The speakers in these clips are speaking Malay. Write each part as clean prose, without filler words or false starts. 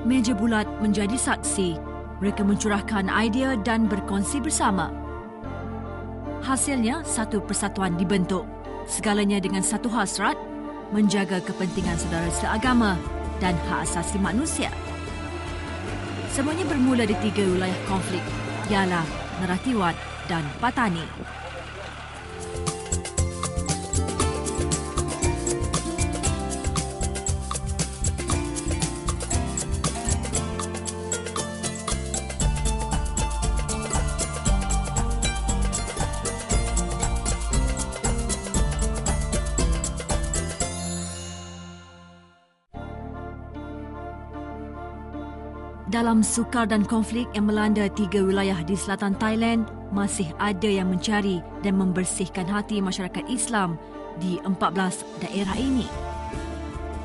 Meja bulat menjadi saksi. Mereka mencurahkan idea dan berkongsi bersama. Hasilnya, satu persatuan dibentuk. Segalanya dengan satu hasrat, menjaga kepentingan saudara seagama dan hak asasi manusia. Semuanya bermula di 3 wilayah konflik, ialah Narathiwat dan Patani. Dalam sukar dan konflik yang melanda 3 wilayah di selatan Thailand, masih ada yang mencari dan membersihkan hati masyarakat Islam di 14 daerah ini.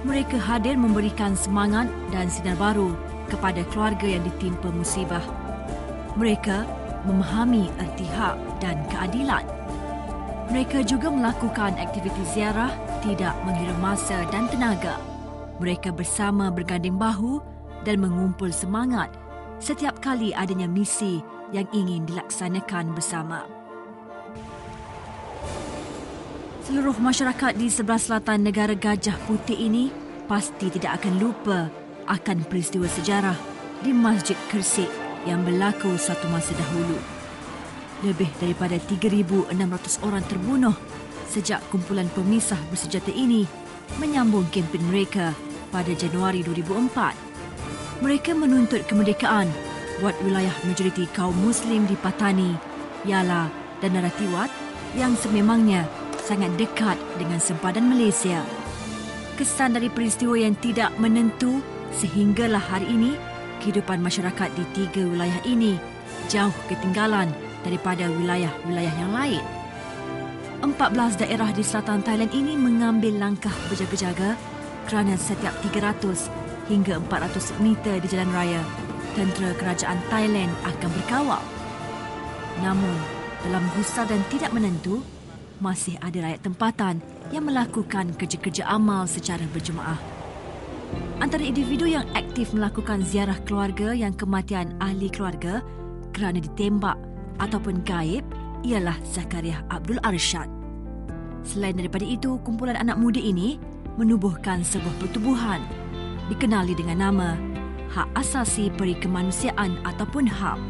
Mereka hadir memberikan semangat dan sinar baru kepada keluarga yang ditimpa musibah. Mereka memahami erti hak dan keadilan. Mereka juga melakukan aktiviti ziarah tidak mengira masa dan tenaga. Mereka bersama berganding bahu dan mengumpul semangat setiap kali adanya misi yang ingin dilaksanakan bersama. Seluruh masyarakat di sebelah selatan negara Gajah Putih ini pasti tidak akan lupa akan peristiwa sejarah di Masjid Kersik yang berlaku satu masa dahulu. Lebih daripada 3,600 orang terbunuh sejak kumpulan pemisah bersenjata ini menyambung kempen mereka pada Januari 2004. Mereka menuntut kemerdekaan buat wilayah majoriti kaum Muslim di Patani, Yala dan Narathiwat yang sememangnya sangat dekat dengan sempadan Malaysia. Kesan dari peristiwa yang tidak menentu sehinggalah hari ini, kehidupan masyarakat di 3 wilayah ini jauh ketinggalan daripada wilayah-wilayah yang lain. 14 daerah di selatan Thailand ini mengambil langkah berjaga-jaga kerana setiap 300 hingga 400 meter di jalan raya, tentera kerajaan Thailand akan berkawal. Namun, dalam gusar dan tidak menentu, masih ada rakyat tempatan yang melakukan kerja-kerja amal secara berjemaah. Antara individu yang aktif melakukan ziarah keluarga yang kematian ahli keluarga kerana ditembak ataupun gaib ialah Zakaria Abdul Arshad. Selain daripada itu, kumpulan anak muda ini menubuhkan sebuah pertubuhan dikenali dengan nama Hak Asasi Perikemanusiaan ataupun HAP.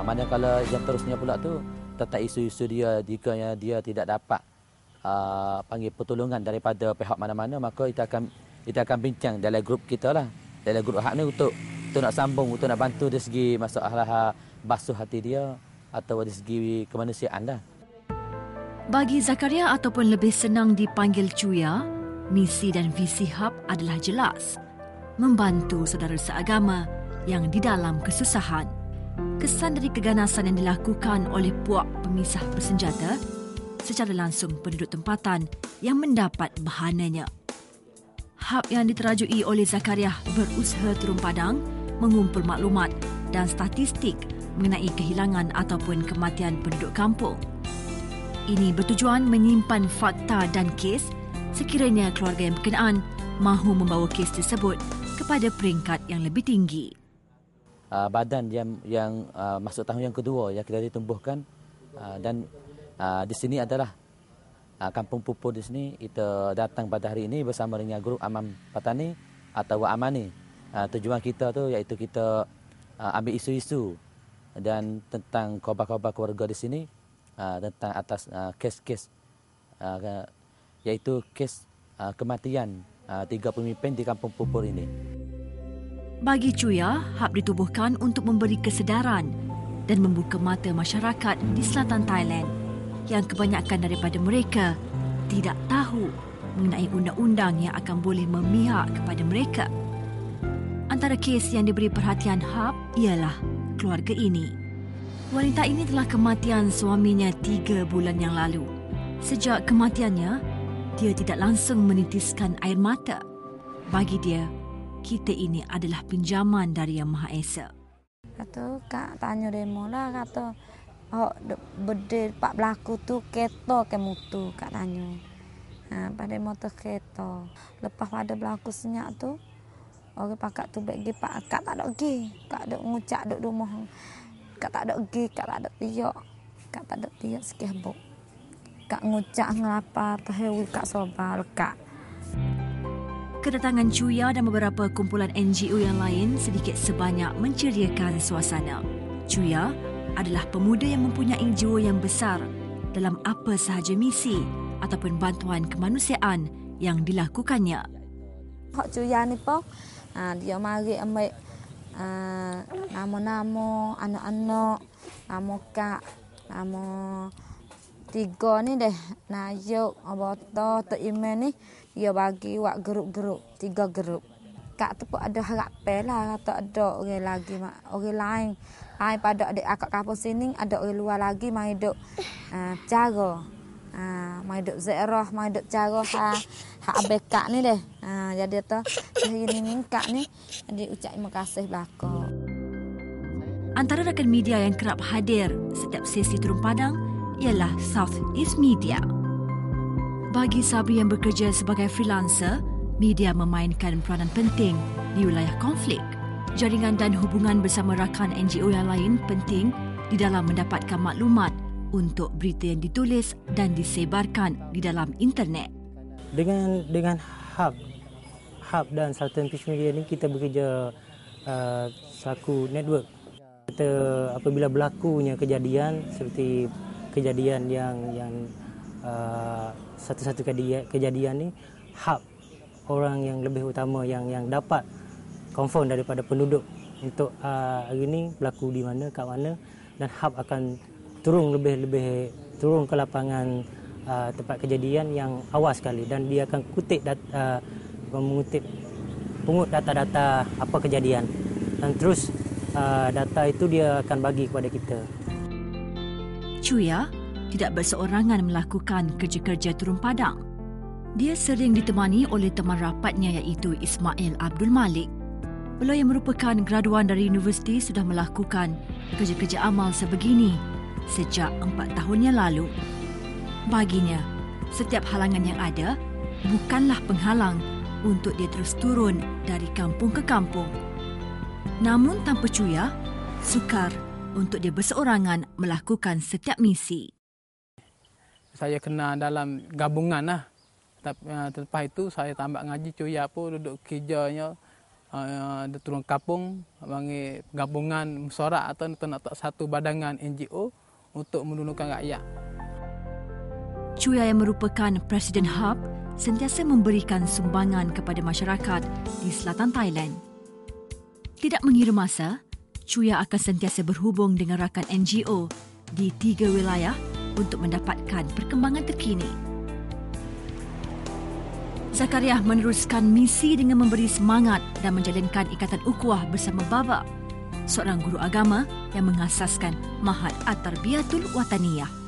Manakala yang terusnya pula tu tentang isu-isu dia, jika dia tidak dapat panggil pertolongan daripada pihak mana-mana, maka kita akan bincang dalam grup kita lah, dalam grup HAP ni untuk nak sambung, untuk nak bantu dari segi masalah basuh hati dia atau dari segi kemanusiaan lah. Bagi Zakaria ataupun lebih senang dipanggil Cuya, misi dan visi HAP adalah jelas. Membantu saudara seagama yang di dalam kesusahan. Kesan dari keganasan yang dilakukan oleh puak pemisah bersenjata secara langsung penduduk tempatan yang mendapat bahananya. HAP yang diterajui oleh Zakaria berusaha turun padang mengumpul maklumat dan statistik mengenai kehilangan ataupun kematian penduduk kampung. Ini bertujuan menyimpan fakta dan kes sekiranya keluarga yang berkenaan mahu membawa kes tersebut kepada peringkat yang lebih tinggi. Badan yang masuk tahun yang kedua yang kita ditumbuhkan dan di sini adalah Kampung Pupur di sini kita datang pada hari ini bersama dengan grup Amam Patani atau Amani. Tujuan kita tu iaitu kita ambil isu-isu dan tentang khabar-khabar keluarga di sini tentang atas kes-kes iaitu kes kematian 3 pemimpin di Kampung Pupur ini. Bagi Cuya, HAP ditubuhkan untuk memberi kesedaran dan membuka mata masyarakat di selatan Thailand yang kebanyakan daripada mereka tidak tahu mengenai undang-undang yang akan boleh memihak kepada mereka. Antara kes yang diberi perhatian HAP ialah keluarga ini. Wanita ini telah kematian suaminya 3 bulan yang lalu. Sejak kematiannya, dia tidak langsung menitiskan air mata. Bagi dia, kita ini adalah pinjaman dari Yang Maha Esa. Kata kak tanya demo lah, kata berdiri pak berlaku tu kereta ke mutu, kak tanya. Pada motor kereta. Lepas pada berlaku senyap tu, Orang pakak tu baik pergi pak kak tak ada pergi. Kak ada ngucak duk rumah. Kak tak ada pergi, kak tak ada tiok. Kak tak ada tiok sikit buk. Kak ngucak ngapa tahu kak sobar kak. Kedatangan Chuya dan beberapa kumpulan NGO yang lain sedikit sebanyak menceriakan suasana. Chuya adalah pemuda yang mempunyai jiwa yang besar dalam apa sahaja misi ataupun bantuan kemanusiaan yang dilakukannya. Hak Chuya ni pun dia mari ambil nama-nama anak-anak, nama kak, nama 3 ni deh. Nayuk, Aboto, Tok Imen ni dia bagi buat grup-grup, 3 grup. Kak tu pun ada harapan lah kata ada orang lagi, orang lain. Pada adik akak kampung sini ada orang luar lagi mai duk cara. Mai duk ziarah, mai duk cara hak abek kak ni deh. Jadi tu hari ni kak ni jadi ucap terima kasih belaka. Antara rakan media yang kerap hadir setiap sesi turun padang ialah South East Media. Bagi Sabri yang bekerja sebagai freelancer, media memainkan peranan penting di wilayah konflik. Jaringan dan hubungan bersama rakan NGO yang lain penting di dalam mendapatkan maklumat untuk berita yang ditulis dan disebarkan di dalam internet. Dengan hub dan Sultan Peace Media ni kita bekerja selaku network. Kita apabila berlakunya kejadian seperti kejadian yang satu-satu kejadian ni, hub orang yang lebih utama yang dapat confirm daripada penduduk untuk hari ni berlaku di mana, kat mana, dan hub akan turun turun ke lapangan tempat kejadian yang awal sekali dan dia akan pungut data-data apa kejadian dan terus data itu dia akan bagi kepada kita. Chuya tidak berseorangan melakukan kerja-kerja turun padang. Dia sering ditemani oleh teman rapatnya iaitu Ismail Abdul Malik. Beliau yang merupakan graduan dari universiti sudah melakukan kerja-kerja amal sebegini sejak 4 tahun yang lalu. Baginya, setiap halangan yang ada bukanlah penghalang untuk dia terus turun dari kampung ke kampung. Namun tanpa Chuya, sukar untuk dia berseorangan melakukan setiap misi. Saya kena dalam gabungan lah. Lepas itu saya tambah ngaji Chuya pun duduk kerjanya turun kampung bagi gabungan mesyuarat atau nak satu badangan NGO untuk menolongkan rakyat. Chuya yang merupakan Presiden Hub sentiasa memberikan sumbangan kepada masyarakat di selatan Thailand. Tidak mengira masa, Chuya akan sentiasa berhubung dengan rakan NGO di 3 wilayah untuk mendapatkan perkembangan terkini. Zakaria meneruskan misi dengan memberi semangat dan menjalinkan ikatan ukhuwah bersama Baba, seorang guru agama yang mengasaskan Mahat At-Tarbiyatul Wataniyah.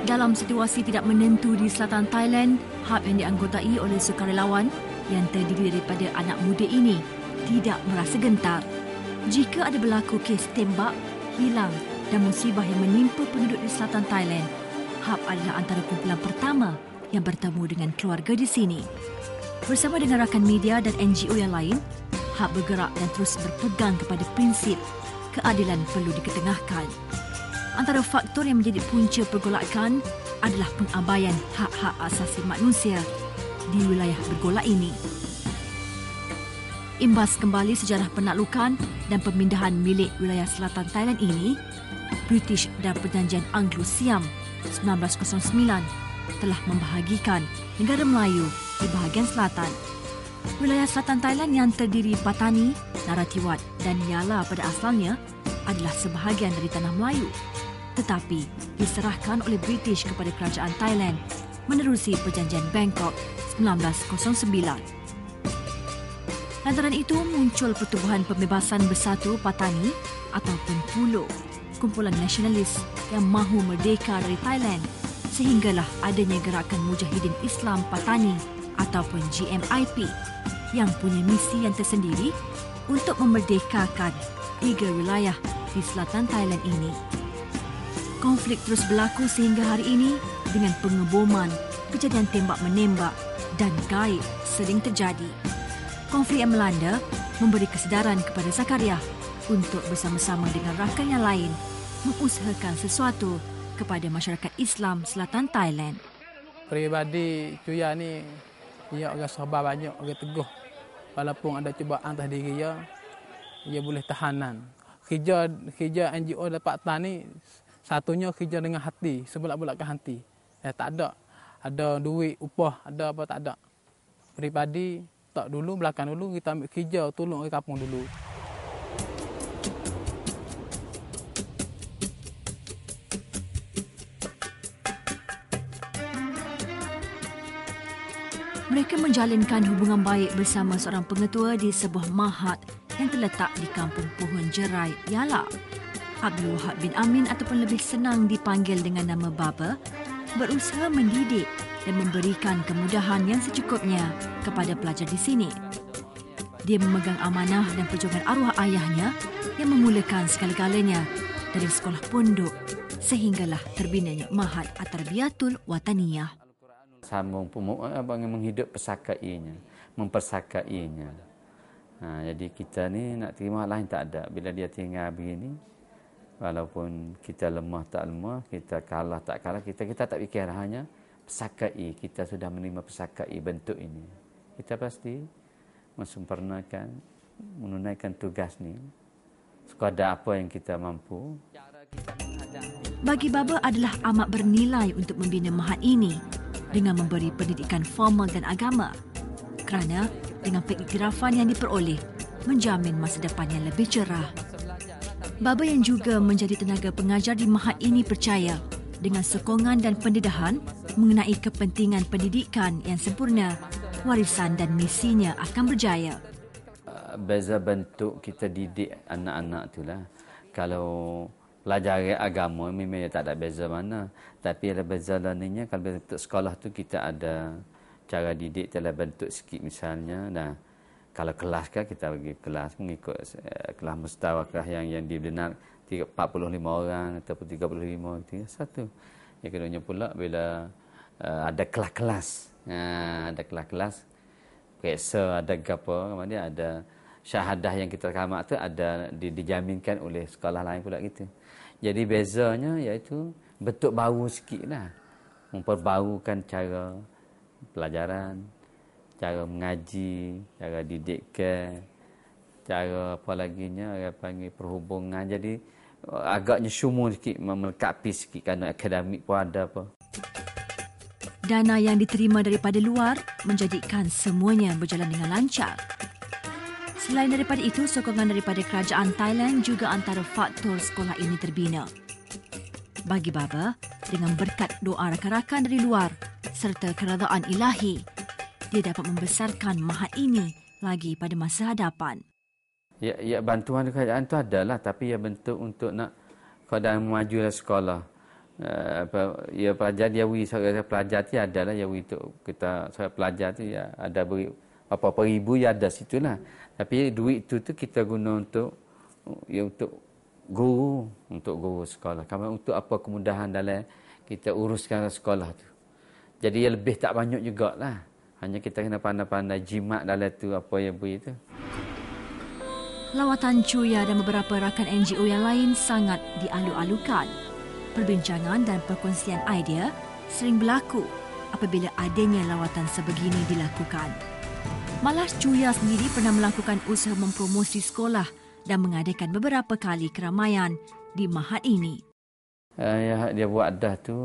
Dalam situasi tidak menentu di selatan Thailand, hub yang dianggotai oleh sukarelawan yang terdiri daripada anak muda ini tidak merasa gentar. Jika ada berlaku kes tembak, hilang dan musibah yang menimpa penduduk di selatan Thailand, hub adalah antara kumpulan pertama yang bertemu dengan keluarga di sini. Bersama dengan rakan media dan NGO yang lain, hub bergerak dan terus berpegang kepada prinsip keadilan perlu diketengahkan. Antara faktor yang menjadi punca pergolakan adalah pengabaian hak-hak asasi manusia di wilayah bergolak ini. Imbas kembali sejarah penaklukan dan pemindahan milik wilayah selatan Thailand ini, British dan Perjanjian Anglo-Siam 1909 telah membahagikan negara Melayu di bahagian selatan. Wilayah selatan Thailand yang terdiri Patani, Narathiwat dan Yala pada asalnya adalah sebahagian dari tanah Melayu, tetapi diserahkan oleh British kepada kerajaan Thailand menerusi Perjanjian Bangkok 1909. Lantaran itu muncul Pertubuhan Pembebasan Bersatu Patani ataupun PULO, kumpulan nasionalis yang mahu merdeka dari Thailand, sehinggalah adanya Gerakan Mujahidin Islam Patani ataupun GMIP yang punya misi yang tersendiri untuk memerdekakan 3 wilayah di selatan Thailand ini. Konflik terus berlaku sehingga hari ini dengan pengeboman, kejadian tembak-menembak dan gaib sering terjadi. Konflik yang melanda memberi kesedaran kepada Zakaria untuk bersama-sama dengan rakan yang lain mengusahakan sesuatu kepada masyarakat Islam selatan Thailand. Peribadi Cuya ni, dia orang sabar banyak, orang teguh. Walaupun ada cubaan atas diri dia boleh tahanan. Kerja NGO dapat tan ni, satunya kerja dengan hati, sebelak-belakkan hati. Tak ada duit, upah, ada apa tak ada. Peribadi tak dulu, belakang dulu kita ambil kerja, tolong orang kampung dulu. Mereka menjalinkan hubungan baik bersama seorang pengetua di sebuah mahat yang terletak di kampung Pohon Jerai, Yala. Abdul Wahab bin Amin ataupun lebih senang dipanggil dengan nama Baba, berusaha mendidik dan memberikan kemudahan yang secukupnya kepada pelajar di sini. Dia memegang amanah dan perjuangan arwah ayahnya yang memulakan segala-galanya dari sekolah pondok sehinggalah terbinanya Mahat At-Tarbiyatul Wataniyah. Sambung menghidup persakainya, mempersakainya. Jadi kita ni nak terima lain tak ada. Bila dia tinggal begini, walaupun kita lemah tak lemah, kita kalah tak kalah, kita tak fikir hanya persakai. Kita sudah menerima persakai bentuk ini. Kita pasti mensempurnakan, menunaikan tugas ni sekadar apa yang kita mampu. Bagi Baba adalah amat bernilai untuk membina mahat ini dengan memberi pendidikan formal dan agama, kerana dengan pengiktirafan yang diperoleh menjamin masa depan yang lebih cerah. Baba yang juga menjadi tenaga pengajar di mahat ini percaya dengan sokongan dan pendedahan mengenai kepentingan pendidikan yang sempurna, warisan dan misinya akan berjaya. Beza bentuk kita didik anak-anak itulah. Kalau pelajaran agama memang tak ada beza mana, tapi ada beza lainnya. Kalau bentuk sekolah tu kita ada cara didik dalam bentuk sikit misalnya. Nah, kalau kelas kan kita bagi kelas mengikut kelas mustawakah yang dibenar 45 orang ataupun 35 itu satu. Yang keduanya pula bila ada kelas-kelas. Ada kelas-kelas. Periksa ada apa, kemudian ada syahadah yang kita kamak tu ada dijaminkan oleh sekolah lain pula gitu. Jadi bezanya iaitu bentuk baru sikitlah. Memperbarukan cara pelajaran, cara mengaji, cara didikkan, cara apa laginya orang panggil perhubungan. Jadi agaknya semua sikit, melengkapi sikit kerana akademik pun ada apa. Dana yang diterima daripada luar menjadikan semuanya berjalan dengan lancar. Selain daripada itu, sokongan daripada kerajaan Thailand juga antara faktor sekolah ini terbina. Bagi Baba, dengan berkat doa rakan-rakan dari luar serta keredaan ilahi, dia dapat membesarkan mahat ini lagi pada masa hadapan. Ya bantuan kerajaan tu adalah, tapi ya bentuk untuk nak keadaan memajulah sekolah. Ya pelajar dia pelajar tu adalah ya untuk kita pelajar tu ya ada beri apa-apa ribu ya ada situlah. Tapi duit tu kita guna untuk guru sekolah. Kalau untuk apa kemudahan dalam kita uruskan sekolah tu. Jadi ya lebih tak banyak jugalah. Hanya kita kena pandai-pandai jimat dalam tu apa yang beri tu. Lawatan Cuya dan beberapa rakan NGO yang lain sangat dialu-alukan. Perbincangan dan perkongsian idea sering berlaku apabila adanya lawatan sebegini dilakukan. Malah Cuya sendiri pernah melakukan usaha mempromosi sekolah dan mengadakan beberapa kali keramaian di mahat ini. Dia buat dah tu,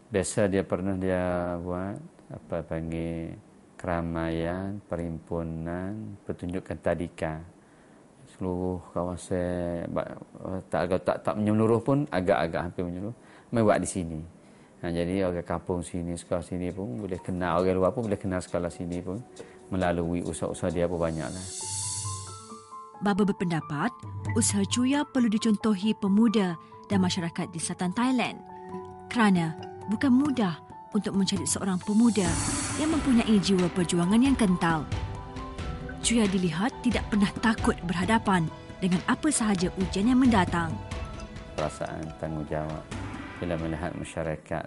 biasa dia pernah dia buat apa panggil keramaian, perhimpunan, pertunjukan tadika. Seluruh kawasan tak menyeluruh pun agak-agak hampir menyeluruh buat di sini. Jadi orang kampung sini, sekolah sini pun boleh kenal, orang luar pun boleh kenal sekolah sini pun melalui usaha-usaha dia pun banyaklah. Baba berpendapat usaha Cuya perlu dicontohi pemuda dan masyarakat di selatan Thailand kerana bukan mudah untuk mencari seorang pemuda yang mempunyai jiwa perjuangan yang kental. Cuya dilihat tidak pernah takut berhadapan dengan apa sahaja ujian yang mendatang. Perasaan tanggungjawab bila melihat masyarakat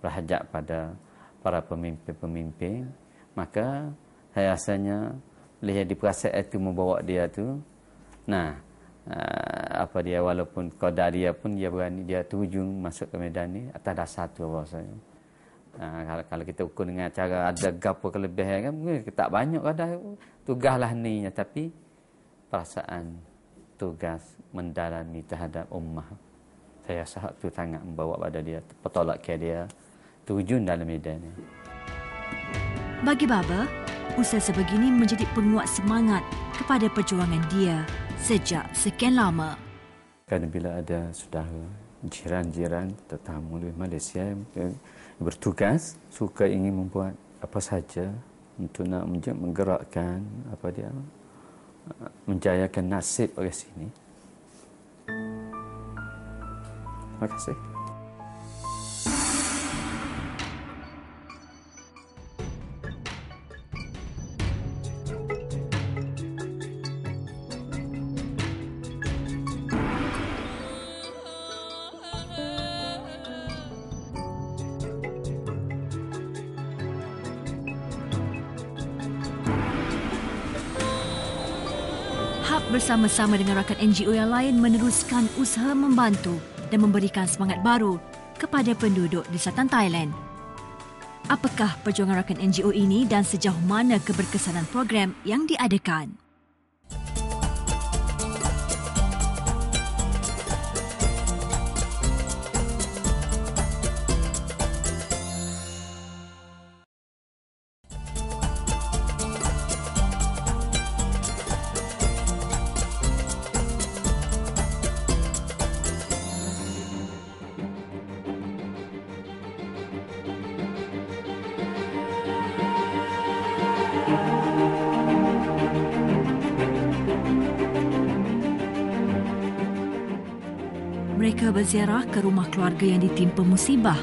berhajat pada para pemimpin-pemimpin, maka saya rasanya lihat di perasaan itu membawa dia tu, walaupun kodar dia pun dia berani, dia terjun masuk ke medan ni atas dasar tu rasanya. Kalau kita ukur dengan cara ada gapo kelebihan kan, mungkin tak banyak ada tugaslah ni, tapi perasaan tugas mendalami terhadap ummah, saya rasa tu sangat membawa pada dia, petolak ke dia terjun dalam medan ni. Bagi Baba, usaha sebegini menjadi penguat semangat kepada perjuangan dia sejak sekian lama. Kerana bila ada saudara, jiran-jiran, tetamu dari Malaysia yang bertugas, suka ingin membuat apa saja untuk nak menggerakkan menjayakan nasib orang sini. Terima kasih. HAP bersama-sama dengan rakan NGO yang lain meneruskan usaha membantu dan memberikan semangat baru kepada penduduk di selatan Thailand. Apakah perjuangan rakan NGO ini dan sejauh mana keberkesanan program yang diadakan? Mereka berziarah ke rumah keluarga yang ditimpa musibah.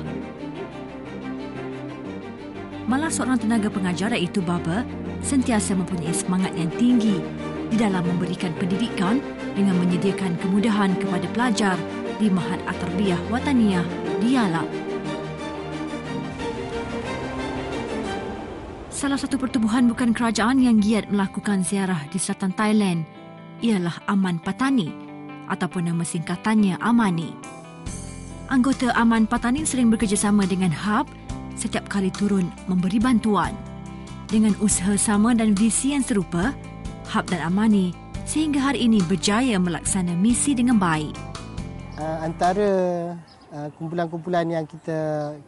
Malah seorang tenaga pengajar iaitu Baba sentiasa mempunyai semangat yang tinggi di dalam memberikan pendidikan dengan menyediakan kemudahan kepada pelajar di Mahat At-Tarbiyah Wataniyah di Yalap. Salah satu pertubuhan bukan kerajaan yang giat melakukan ziarah di selatan Thailand ialah Aman Patani ataupun nama singkatannya Amani. Anggota Aman Patani sering bekerjasama dengan HAP setiap kali turun memberi bantuan. Dengan usaha sama dan visi yang serupa, HAP dan Amani sehingga hari ini berjaya melaksana misi dengan baik. Antara kumpulan-kumpulan yang kita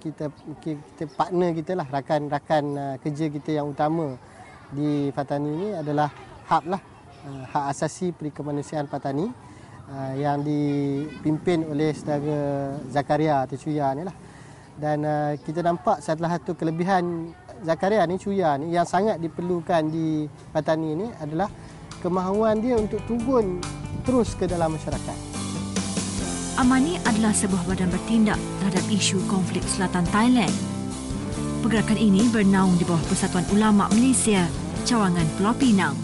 partner kita lah, rakan-rakan kerja kita yang utama di Patani ini adalah HAP lah, Hak Asasi Perikemanusiaan Patani, yang dipimpin oleh saudara Zakaria atau Cuya ni lah. Dan kita nampak salah satu kelebihan Zakaria ni, Cuya ni, yang sangat diperlukan di Patani ni adalah kemahuan dia untuk turun terus ke dalam masyarakat. Amani adalah sebuah badan bertindak terhadap isu konflik selatan Thailand. Pergerakan ini bernaung di bawah Persatuan Ulama Malaysia, Cawangan Pulau Pinang.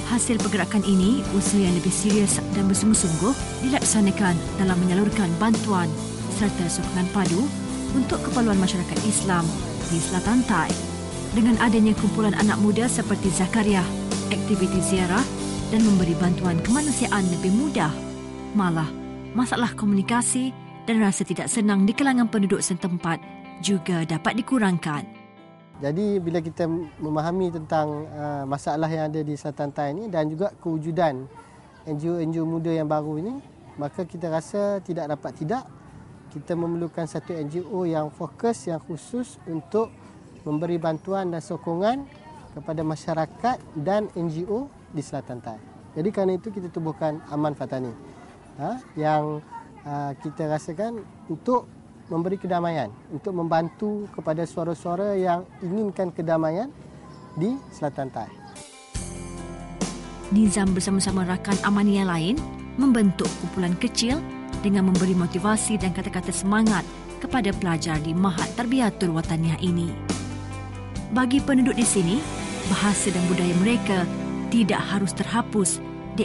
Hasil pergerakan ini, usaha yang lebih serius dan bersungguh-sungguh dilaksanakan dalam menyalurkan bantuan serta sokongan padu untuk keperluan masyarakat Islam di selatan Thai. Dengan adanya kumpulan anak muda seperti Zakaria, aktiviti ziarah dan memberi bantuan kemanusiaan lebih mudah. Malah, masalah komunikasi dan rasa tidak senang di kalangan penduduk setempat juga dapat dikurangkan. Jadi bila kita memahami tentang masalah yang ada di selatan Thai ini dan juga kewujudan NGO-NGO muda yang baru ini, maka kita rasa tidak dapat tidak kita memerlukan satu NGO yang fokus, yang khusus untuk memberi bantuan dan sokongan kepada masyarakat dan NGO di selatan Thai. Jadi kerana itu kita tubuhkan Aman Patani, yang kita rasakan untuk memberi kedamaian, untuk membantu kepada suara-suara yang inginkan kedamaian di selatan Thai. Nizam bersama-sama rakan Amani yang lain membentuk kumpulan kecil dengan memberi motivasi dan kata-kata semangat kepada pelajar di Mahat Tarbiyatul Wataniah ini. Bagi penduduk di sini, bahasa dan budaya mereka tidak harus terhapus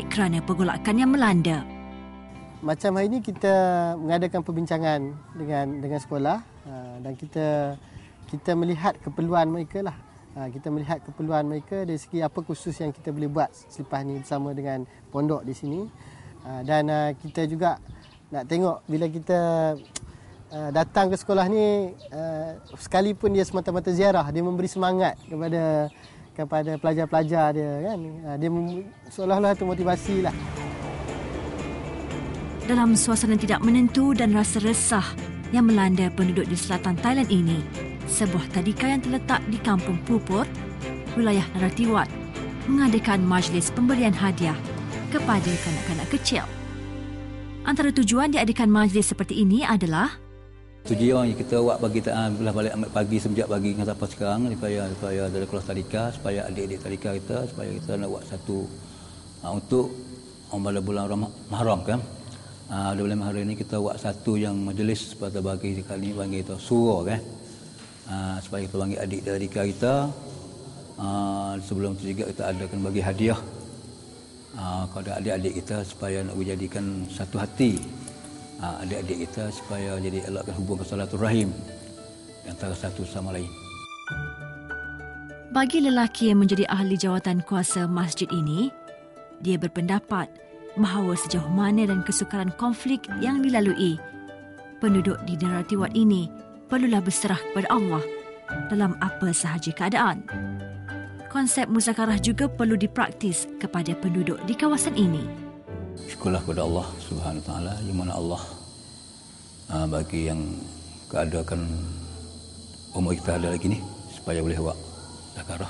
kerana pergolakan yang melanda. Macam hari ini kita mengadakan perbincangan dengan sekolah dan kita melihat keperluan mereka lah. Kita melihat keperluan mereka dari segi apa khusus yang kita boleh buat selepas ni bersama dengan pondok di sini. Dan kita juga nak tengok bila kita datang ke sekolah ni, sekalipun dia semata-mata ziarah, dia memberi semangat kepada pelajar-pelajar dia kan. Dia seolah-olah itu motivasi lah. Dalam suasana tidak menentu dan rasa resah yang melanda penduduk di selatan Thailand ini, sebuah tadika yang terletak di Kampung Pupur, wilayah Naratiwat, mengadakan majlis pemberian hadiah kepada kanak-kanak kecil. Antara tujuan diadakan majlis seperti ini adalah tujuan yang kita buat bagi belah balik ambil pagi sejak pagi dengan sampai sekarang supaya dari kelas tadika, supaya adik-adik tadika kita, supaya kita nak buat satu untuk pada bulan Muharram kan. Di bulan hari ini kita buat satu yang majlis pada bagi kali bagi kita surau kan. Supaya kita bagi adik tadika kita. Sebelum itu juga kita adakan bagi hadiah kepada adik-adik kita supaya nak dijadikan satu hati adik-adik kita supaya jadi elakkan hubungan silaturahim antara satu sama lain. Bagi lelaki yang menjadi ahli jawatan kuasa masjid ini, dia berpendapat bahawa sejauh mana dan kesukaran konflik yang dilalui, penduduk di Naratiwat ini perlulah berserah kepada Allah dalam apa sahaja keadaan. Konsep muzakarah juga perlu dipraktis kepada penduduk di kawasan ini. Syukurlah kepada Allah Subhanahu Taala yang mana Allah bagi yang keadakan umur kita ada lagi ni supaya boleh buat zakarah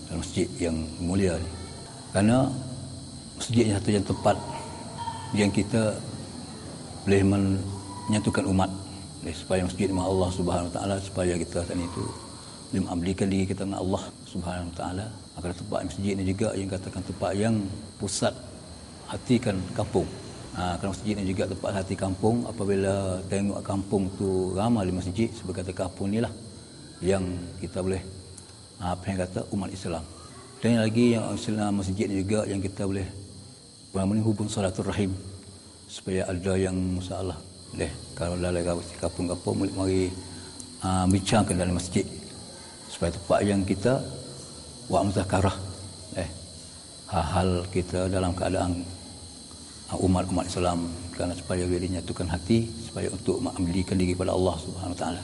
dalam masjid yang mulia ni. Kerana masjid satu yang tempat yang kita boleh menyatukan umat supaya masjid dengan Allah Subhanahu Taala supaya kita saat itu boleh mengabdikan diri kita dengan Allah Subhanahu Taala. Agar tempat masjid ni juga yang katakan tempat yang pusat hatikan kampung. Kerana masjid ni juga tempat hati kampung. Apabila tengok kampung tu ramai di masjid, sebab kata kampung ni lah yang kita boleh apa yang kata umat Islam. Dan lagi yang Islam masjid ni juga yang kita boleh menghubung silaturahim supaya ada yang masalah kalau dalam kampung-kampung boleh mari bincangkan dalam masjid supaya tempat yang kita buat muzakarah hal-hal kita dalam keadaan umat Islam kerana supaya boleh dinyatukan hati supaya untuk mengabdikan diri kepada Allah Subhanahu Wa Taala.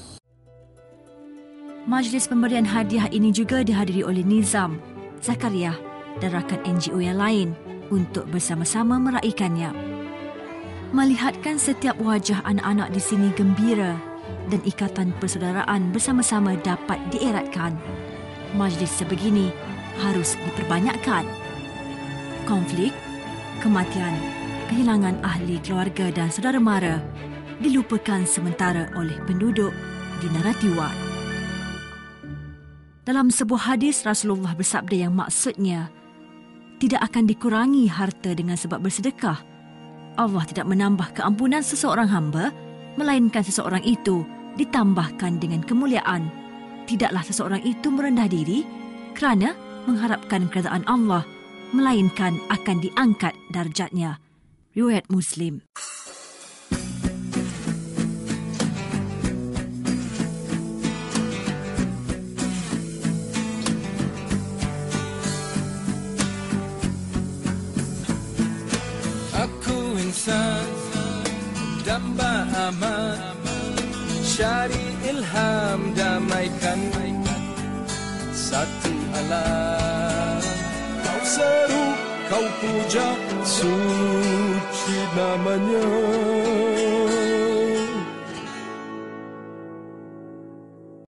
Majlis pemberian hadiah ini juga dihadiri oleh Nizam, Zakaria dan rakan NGO yang lain untuk bersama-sama meraikannya. Melihatkan setiap wajah anak-anak di sini gembira dan ikatan persaudaraan bersama-sama dapat dieratkan, majlis sebegini harus diperbanyakkan. Konflik, kematian, kehilangan ahli keluarga dan saudara mara dilupakan sementara oleh penduduk di Naratiwat. Dalam sebuah hadis, Rasulullah bersabda yang maksudnya, tidak akan dikurangi harta dengan sebab bersedekah. Allah tidak menambah keampunan seseorang hamba, melainkan seseorang itu ditambahkan dengan kemuliaan. Tidaklah seseorang itu merendah diri kerana mengharapkan keredaan Allah, melainkan akan diangkat darjatnya. Riwayat Muslim. Aku insan damba aman, cari ilham damaikan satu alam. Kau seru, kau puja, suci namanya.